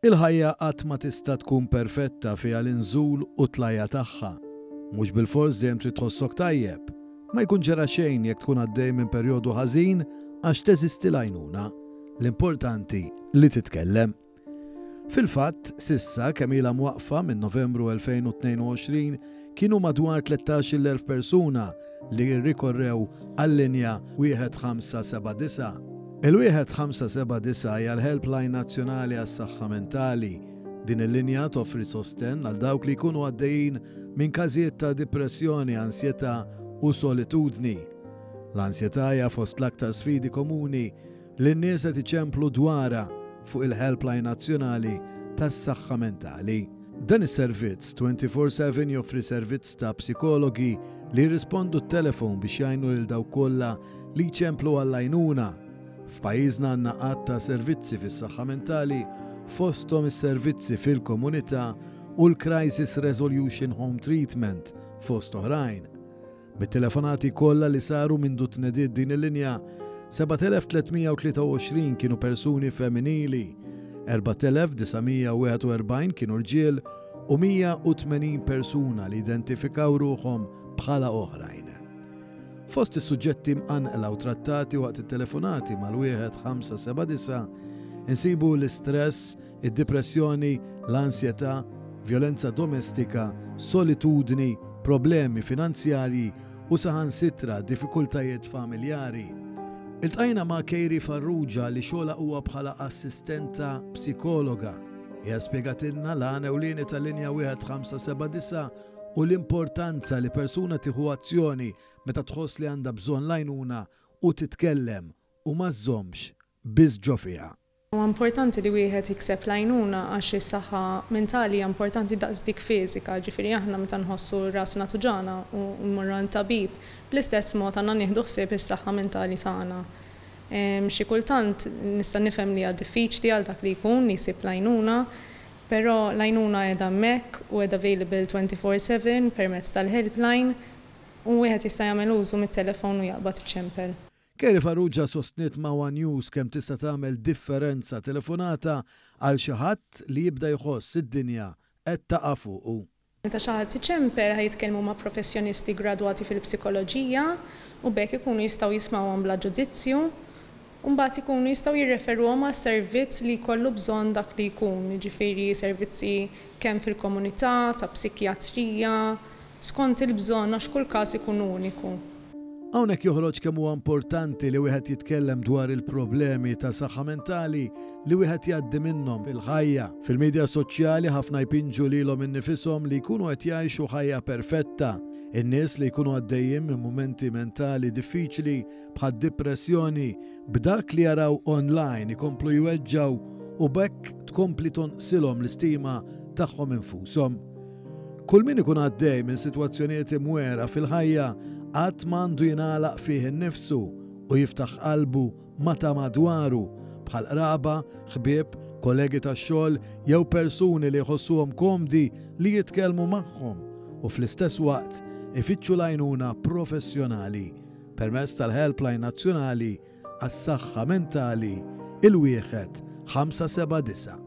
Il-ħajja qatt ma tista' tkun perfetta fiha l-inżul u tlajja tagħha. Mhux bil-fors dejjem trid tħossok tajjeb. Ma jkun ġara xejn jekk tkun għaddej minn perjodu ħażin għax teżisti l-għajnuna. L-importanti li titkellem. Fil-fatt, sissa kemm ilha mwaqfa minn Novembru 2022 kienu madwar 13,000 persuna li rrikorrew għall-linja 1579. Il-1579 hija l-Helpline Nazzjonali għas-Saħħa Mentali. Din il-linja toffri sostenn għal dawk li jkunu għaddejjin minn każijiet ta' depressjoni, ansjetà u solitudni. L-ansjetà hija fost l-aktar sfidi komuni li n-nies qed iċemplu dwarha fuq il-Helpline Nazzjonali tas-Saħħa Mentali. Dan is-servizz 24/7 joffri servizz ta' psikologi li jirrispondu t-telefon biex jgħinu lil dawk kollha li jċemplu għall-għajnuna. F'pajjiżna għandna qatt ta' servizzi fis-saħħa mentali fosthom is-servizzi fil-komunità u l-Crisis Resolution Home Treatment fost oħrajn. Bit-telefonati kollha li saru minn tnediet din il-linja 7,323 kienu persuni femminili, 4,941 kienu rġiel u 180 persuna li identifikaw ruhom bħala oħrajn. Fost is-suġġetti mqanqla u trattati waqt it-telefonati mal-1579 insibu l-istress, id-depressjoni, l-ansjetà, vjolenza domestika, solitudni, problemi finanzjarji u saħansitra diffikultajiet familjari. Iltqajna ma' Kejri Farrugia li xogħla huwa bħala assistenta psikologa. Hija spjegatilna l-għana ewlieni tal-linja 1579 u l-importanza li persuna tieħu azzjoni meta tħoss li għandha bżonn l-għajnuna u titkellem u ma żżommx biss ġo fiha. Huwa importanti li wieħed jikseb l-għajnuna għax is-saħħa mentali hija importanti daqs dik fiżika, ġifieri aħna meta nħossu rasna tuġana u mmorru għand tabib, bl-istess mod għandna nieħdu ħsieb is-saħħa mentali tagħna. Xi kultant nista' nifhem li hija diffiċli għal dak li jkun jisib l-għajnuna, però l-għajnuna qiegħda hemmhekk u qiegħda available 24/7 permezz tal-helpline u wieħed jista' jagħmel użu mit-telefon u jaqbad iċempel. Kejri Farrugia sostniet ma' One News kemm tista' tagħmel differenza telefonata għal xi ħadd li jibda jħoss id-dinja qed taqa' fuqu. Meta xi ħadd iċempel ħajitkellmu ma' professjonisti gradwati fil-psikoloġija u bekk ikunu jistgħu jismgħuhom bla ġudizzju u mbagħad ikunu jistgħu jirreferuhom għas servizz li jkollu bżonn dak li jkun, jiġifieri servizzi kemm fil-komunità, ta' psikjatrija, skont il-bżonn għax kull każ ikun uniku. Hawnhekk joħroġ kemm huwa importanti li wieħed jitkellem dwar il-problemi ta' saħħa mentali li wieħed jgħaddi minnhom fil-ħajja. Fil-medja soċjali ħafna jpinġu lilhom innifisom li jkunu qed jgħixu ħajja perfetta. In-nies li jkunu għaddejjin minn mumenti mentali diffiċli bħad depressjoni b'dak li jaraw online ikomplu jweġġaw u bekk tkompli tonqsilhom l-istima tagħhom infushom. Kull min ikun għaddej minn sitwazzjonijiet imwera fil-ħajja qatt m'għandu jingħalaq fih innifsu u jiftaħ qalbu ma' ta' madwaru bħal qraba, ħbieb, kollegi tax-xogħol jew persuni li jħossuhom komdi li jitkellmu magħhom u fl-istess waqt ifittxu l-għajnuna professjonali permezz tal-Helpline Nazzjonali għas-Saħħa Mentali il-1579.